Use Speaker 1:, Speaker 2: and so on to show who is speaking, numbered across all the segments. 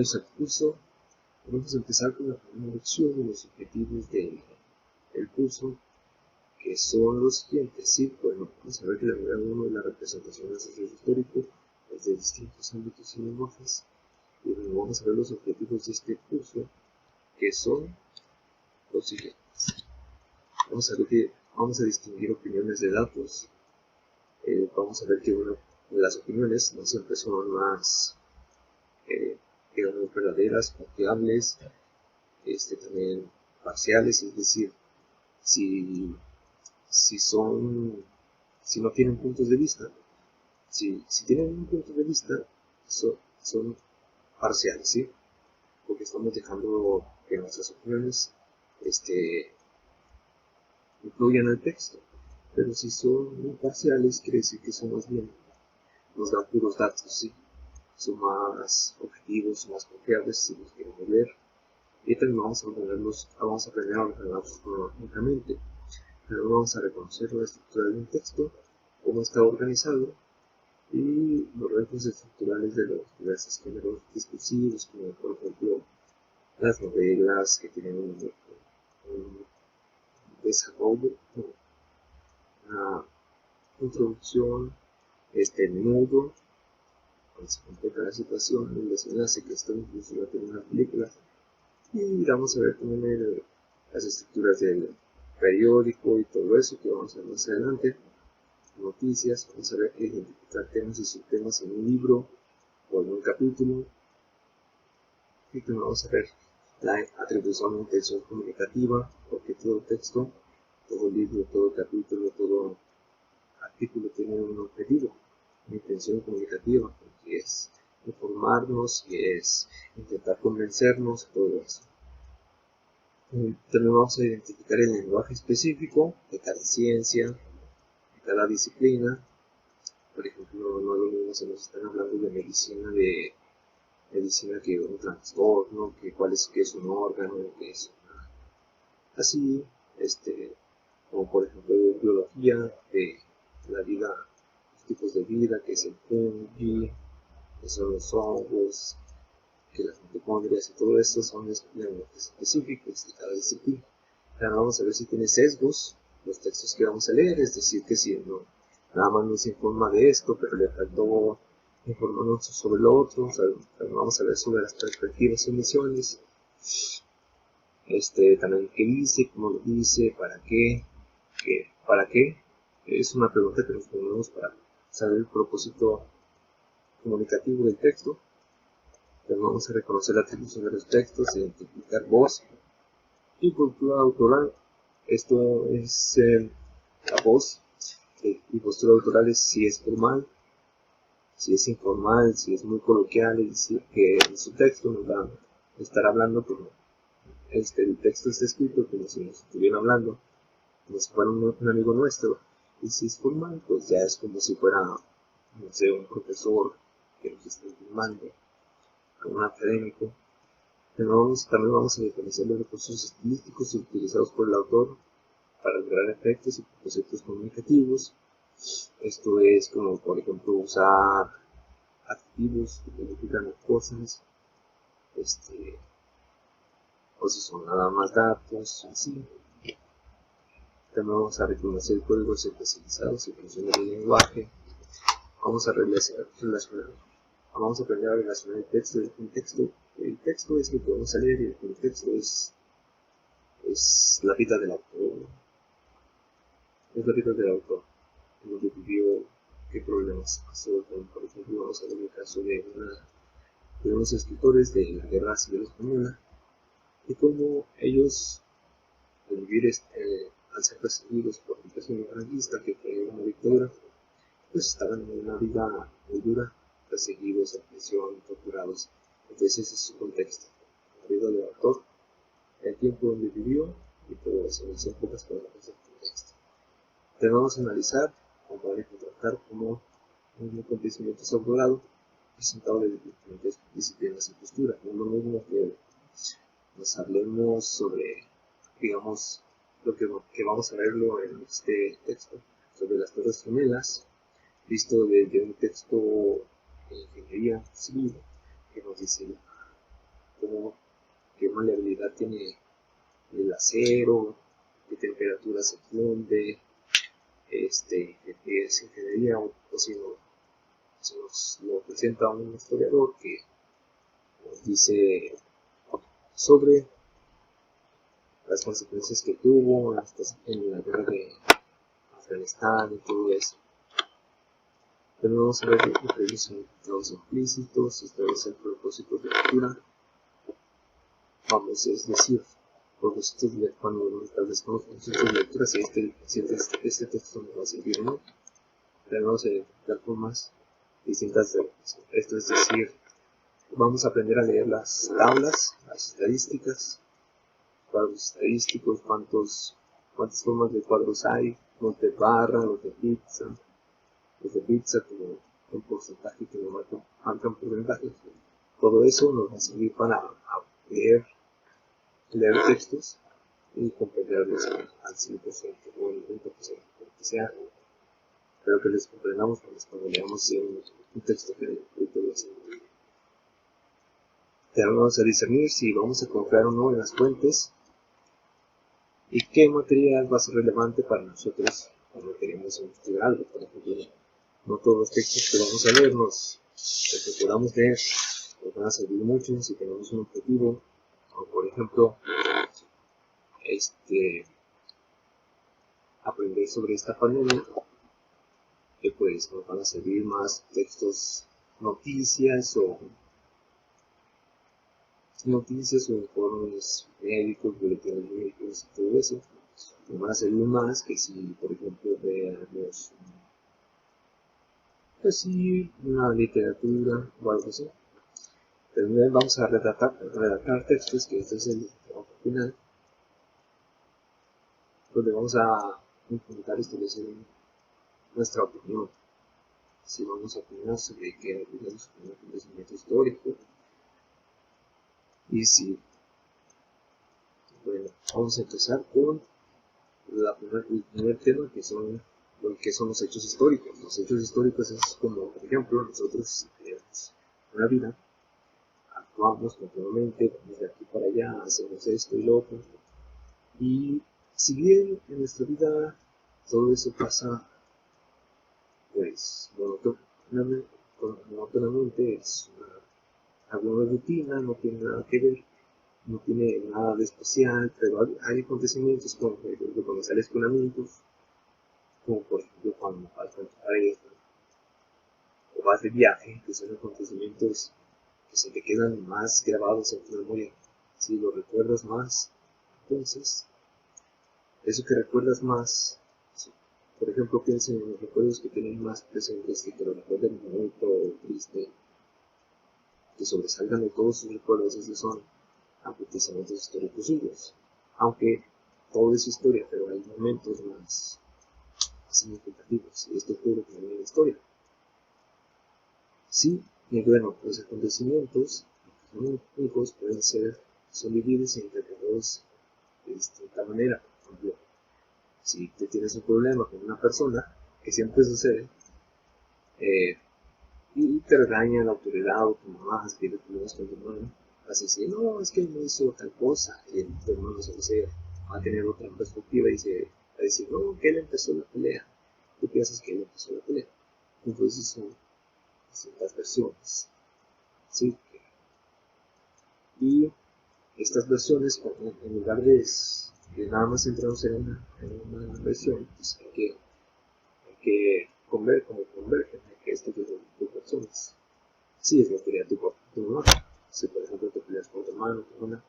Speaker 1: Bienvenidos al curso. Vamos a empezar con la primera lección de los objetivos del curso, que son los siguientes. Sí, bueno, vamos a ver que la primera uno es la representación del suceso histórico desde distintos ámbitos y lenguajes. Y bueno, vamos a ver los objetivos de este curso, que son los siguientes. Vamos a distinguir opiniones de datos. Vamos a ver que las opiniones no siempre son más digamos verdaderas, confiables, también parciales, es decir, si no tienen puntos de vista, si tienen un punto de vista, son parciales, ¿sí? Porque estamos dejando que nuestras opiniones influyan el texto. Pero si son parciales, quiere decir que son más bien, nos dan puros datos, ¿sí? Son más objetivos, son más confiables si los queremos ver. Y también vamos a aprender a ordenarlos cronológicamente. Pero vamos a reconocer la estructura de un texto, cómo está organizado, y los rasgos estructurales de los diversos géneros discursivos, como por ejemplo las novelas que tienen un desarrollo, una introducción, el nudo, cuando se completa la situación, el desenlace, que esto incluso va a tener una película. Y vamos a ver también las estructuras del periódico y todo eso, que vamos a ver más adelante. Noticias, vamos a ver que identificar temas y subtemas en un libro o en un capítulo. Y también vamos a ver la atribución de intención comunicativa, porque todo texto, todo libro, todo capítulo, todo artículo tiene un objetivo, una intención comunicativa, que es informarnos, que es intentar convencernos, todo eso. También vamos a identificar el lenguaje específico de cada ciencia, de cada disciplina. Por ejemplo, no es lo mismo si nos están hablando de medicina que un trastorno, que es un órgano, que es una... Así, como por ejemplo de biología, de la vida, los tipos de vida, que es el fungi, que son los hongos, que las mitocondrias y todo esto son lenguajes específicos de cada disciplina. Ahora vamos a ver si tiene sesgos los textos que vamos a leer, es decir, que si no, nada más nos informa de esto, pero le faltó informarnos sobre lo otro. O sea, vamos a ver sobre las perspectivas y omisiones, también qué dice, cómo lo dice, para qué, es una pregunta que nos ponemos para saber el propósito comunicativo del texto. También vamos a reconocer la atribución de los textos, identificar voz y postura autoral. Esto es la voz y postura autoral es si es formal, si es informal, si es muy coloquial, es decir, que en su texto nos va a estar hablando como el texto está escrito como si nos estuvieran hablando, como si fuera un amigo nuestro. Y si es formal, pues ya es como si fuera, no sé, un profesor que nos está informando, un académico. También vamos a diferenciar los recursos estilísticos utilizados por el autor para lograr efectos y conceptos comunicativos. Esto es como, por ejemplo, usar adjetivos que significan las cosas, o si son nada más datos, así. También vamos a reconocer códigos especializados y funciones del lenguaje. Vamos a aprender a relacionar el texto y el contexto. El texto es lo que vamos a leer y el contexto es la vida del autor. Es la vida del autor, en donde vivió, qué problemas pasó. Por ejemplo, vamos a ver el caso de unos escritores de la Guerra Civil Española y cómo ellos, al ser perseguidos por el régimen franquista, que fue una dictadura, pues estaban en una vida muy dura, perseguidos, en prisión, torturados. Entonces ese es su contexto, la vida del autor, el tiempo donde vivió y todo eso, en pocas palabras del contexto. También vamos a analizar, comparar y contrastar como un acontecimiento abordado presentado de diferentes disciplinas y posturas. No es lo mismo que nos hablemos sobre, digamos, lo que vamos a verlo en este texto, sobre las Torres Gemelas, visto desde un texto de ingeniería civil, que nos dice qué maleabilidad tiene el acero, qué temperatura se funde, qué es ingeniería, o si nos lo presenta un historiador que nos dice sobre las consecuencias que tuvo en la guerra de Afganistán y todo eso. Pero vamos a ver los significados implícitos, establecer propósitos de lectura. Vamos, es decir, propósitos de cuando establezcamos propósitos de lectura, si este texto nos va a servir o no. Debemos identificar formas distintas de esto, es decir, vamos a aprender a leer las tablas, las estadísticas, cuadros estadísticos, cuántas formas de cuadros hay, los de barra, los de pizza como un porcentaje que nos marcan porcentajes. Todo eso nos va a servir para leer textos y comprenderlos al 100% o al 90%, lo que sea, pero que les comprendamos cuando leamos un texto que todo eso. Ya vamos a discernir si vamos a confiar o no en las fuentes y qué material va a ser relevante para nosotros cuando queremos investigar algo. Por ejemplo, no todos los textos que vamos a leernos, los que podamos leer, nos van a servir mucho si tenemos un objetivo, o por ejemplo, aprender sobre esta pandemia, que pues nos van a servir más textos, noticias o informes médicos, boletines médicos y todo eso. Nos van a servir más que si, por ejemplo, veamos pues sí, una literatura o algo así. Pero vamos a redactar textos, que este es el trabajo final, donde vamos a intentar establecer nuestra opinión. Si vamos a opinar sobre qué tenemos un acontecimiento histórico, y si, bueno, vamos a empezar con el primer tema, que son los hechos históricos. Los hechos históricos es como, por ejemplo, nosotros tenemos una vida, actuamos continuamente, vamos de aquí para allá, hacemos esto y lo otro, y si bien en nuestra vida todo eso pasa pues monótonamente, es alguna rutina, no tiene nada que ver, no tiene nada de especial, pero hay acontecimientos como por ejemplo cuando sales con amigos, como por ejemplo cuando vas con tu pareja o vas de viaje, que son acontecimientos que se te quedan más grabados en tu memoria, si lo recuerdas más. Entonces, eso que recuerdas más, por ejemplo, piensa en los recuerdos que tienen más presentes, que te lo recuerden bonito o triste, que sobresalgan de todos sus recuerdos. Esos son acontecimientos históricos suyos, aunque todo es historia, pero hay momentos más significativos, y esto ocurre también en la historia. Sí, y bueno, los acontecimientos únicos son divididos e interpretados de distinta manera. Por ejemplo, si te tienes un problema con una persona, que siempre sucede, y te regaña la autoridad o tu mamá, si tienes problemas con tu hermano, vas a decir, no, es que él me hizo tal cosa, y tu hermano va a tener otra perspectiva y va a decir, no, que él empezó la pelea. Tú piensas que él empezó la pelea. Entonces son distintas versiones. ¿Sí? Y estas versiones, en lugar de nada más centrarnos en una versión, pues hay que convergen, hay que estudiar dos personas. Si es la historia de tu mamá, si por ejemplo te peleas con tu hermano, tu hermana,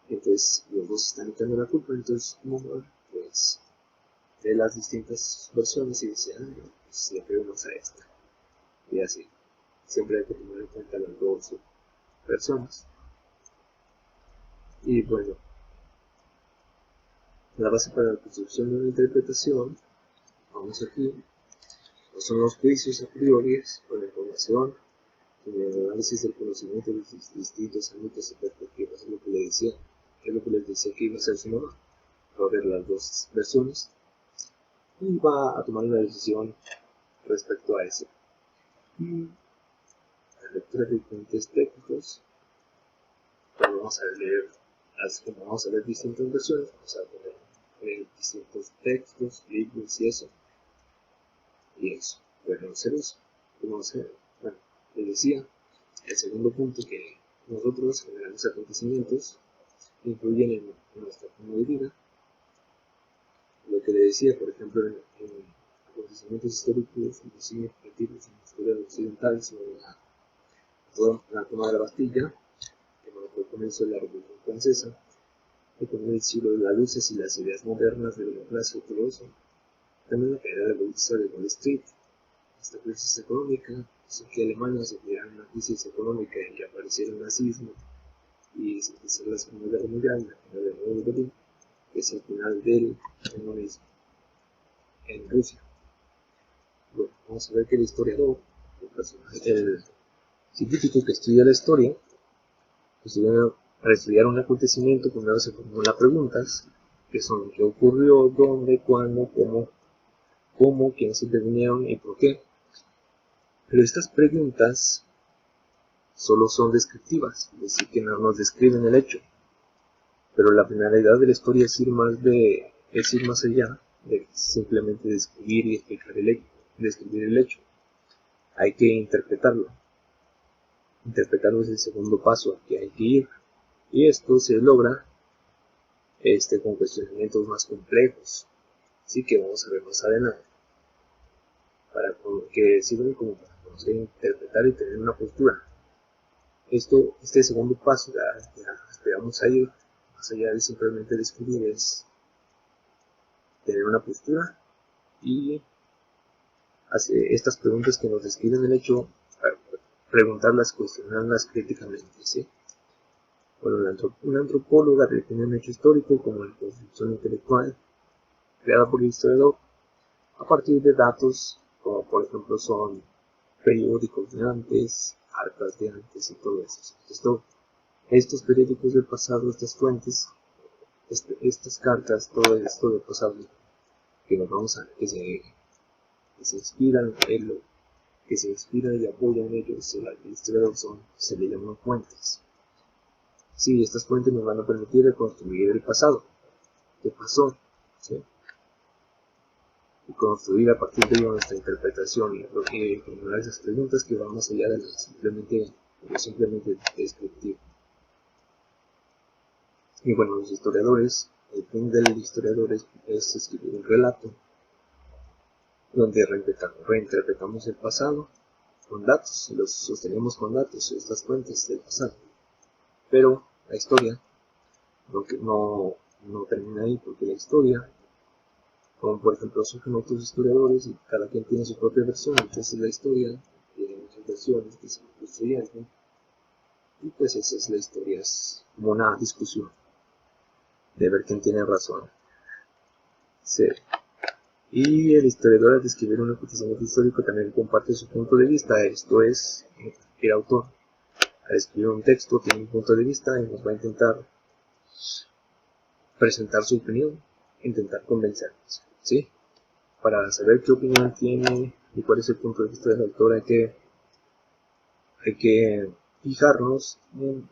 Speaker 1: entonces los dos están echando la culpa, entonces tu mamá pues ve las distintas versiones y dice, pues le pego más a esta, y así. Siempre hay que tomar en cuenta las dos personas. Y bueno, la base para la construcción de una interpretación, vamos aquí, son los juicios a priori con la información, con el análisis del conocimiento de los distintos ámbitos y perspectivas. Es lo que les decía que iba a hacer su mamá. Va a ver las dos versiones y va a tomar una decisión respecto a eso. Y la lectura de diferentes textos, vamos a leer, así como vamos a ver distintas versiones, vamos a leer distintos textos, libros y eso. Y eso, bueno, hacer eso. Bueno, les decía, el segundo punto que nosotros generamos acontecimientos influyen en nuestra forma de vida. Lo que le decía, por ejemplo, en acontecimientos históricos muy significativos en la historia occidental sobre la toma de la Bastilla, que marcó el comienzo de la Revolución Francesa, que tomó el siglo de las luces y las ideas modernas de la democracia y todo eso. También la caída de la bolsa de Wall Street, esta crisis económica hizo que Alemania se viera una crisis económica en que apareciera el nazismo y se empezó la Segunda Guerra Mundial, la final del Muro de Berlín, que es el final del comunismo en Rusia. Bueno, vamos a ver que el historiador, el científico que estudia la historia, para estudiar un acontecimiento primero se formulan preguntas, que son qué ocurrió, dónde, cuándo, cómo, quiénes intervinieron y por qué. Pero estas preguntas solo son descriptivas, es decir, que no nos describen el hecho. Pero la finalidad de la historia es ir más allá de simplemente describir y explicar describir el hecho. Hay que interpretarlo. Interpretarlo es el segundo paso al que hay que ir. Y esto se logra con cuestionamientos más complejos. Así que vamos a ver más adelante. Que sirven como para conocer, interpretar y tener una postura. Este segundo paso ya vamos a ir más allá de simplemente describir, es tener una postura y hacer estas preguntas que nos describen el hecho, preguntarlas, cuestionarlas críticamente, ¿sí? Bueno, una antropóloga define un hecho histórico como la construcción intelectual creada por el historiador a partir de datos como por ejemplo son periódicos de antes, cartas de antes y todo eso. Estos periódicos del pasado, estas fuentes, estas cartas, todo esto del pasado que nos vamos a que se inspiran que se inspiran y apoyan en ellos, el historiador se le llaman fuentes. Sí, estas fuentes nos van a permitir reconstruir el pasado, qué pasó, ¿sí? Y construir a partir de ello nuestra interpretación y formular esas preguntas que van más allá de lo simplemente descriptivo. Y bueno, los historiadores, el fin del historiador es escribir un relato donde reinterpretamos el pasado con datos, y los sostenemos con datos, estas fuentes del pasado. Pero la historia no termina ahí, porque la historia, como por ejemplo surgen otros historiadores y cada quien tiene su propia versión, entonces la historia tiene muchas versiones que se construyen, ¿no? Y pues esa es la historia, es como una discusión de ver quién tiene razón. Sí. Y el historiador, al describir un acontecimiento histórico, también comparte su punto de vista, esto es, el autor al escribir un texto tiene un punto de vista y nos va a intentar presentar su opinión, intentar convencernos, ¿sí? Para saber qué opinión tiene y cuál es el punto de vista del autor hay que fijarnos en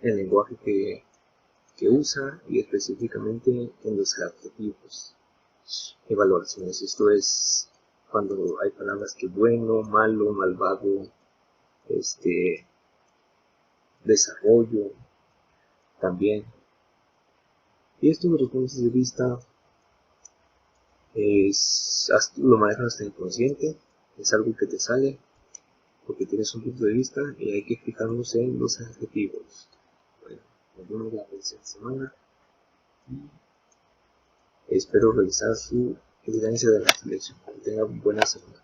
Speaker 1: el lenguaje que usa y específicamente en los adjetivos y valoraciones. Esto es cuando hay palabras que bueno, malo, malvado, desarrollo también. Y esto de los puntos de vista lo manejas hasta inconsciente, es algo que te sale porque tienes un punto de vista y hay que fijarnos en los adjetivos. Bueno, nos vemos la próxima semana y espero realizar su evidencia de la selección. Que tengan buena semana.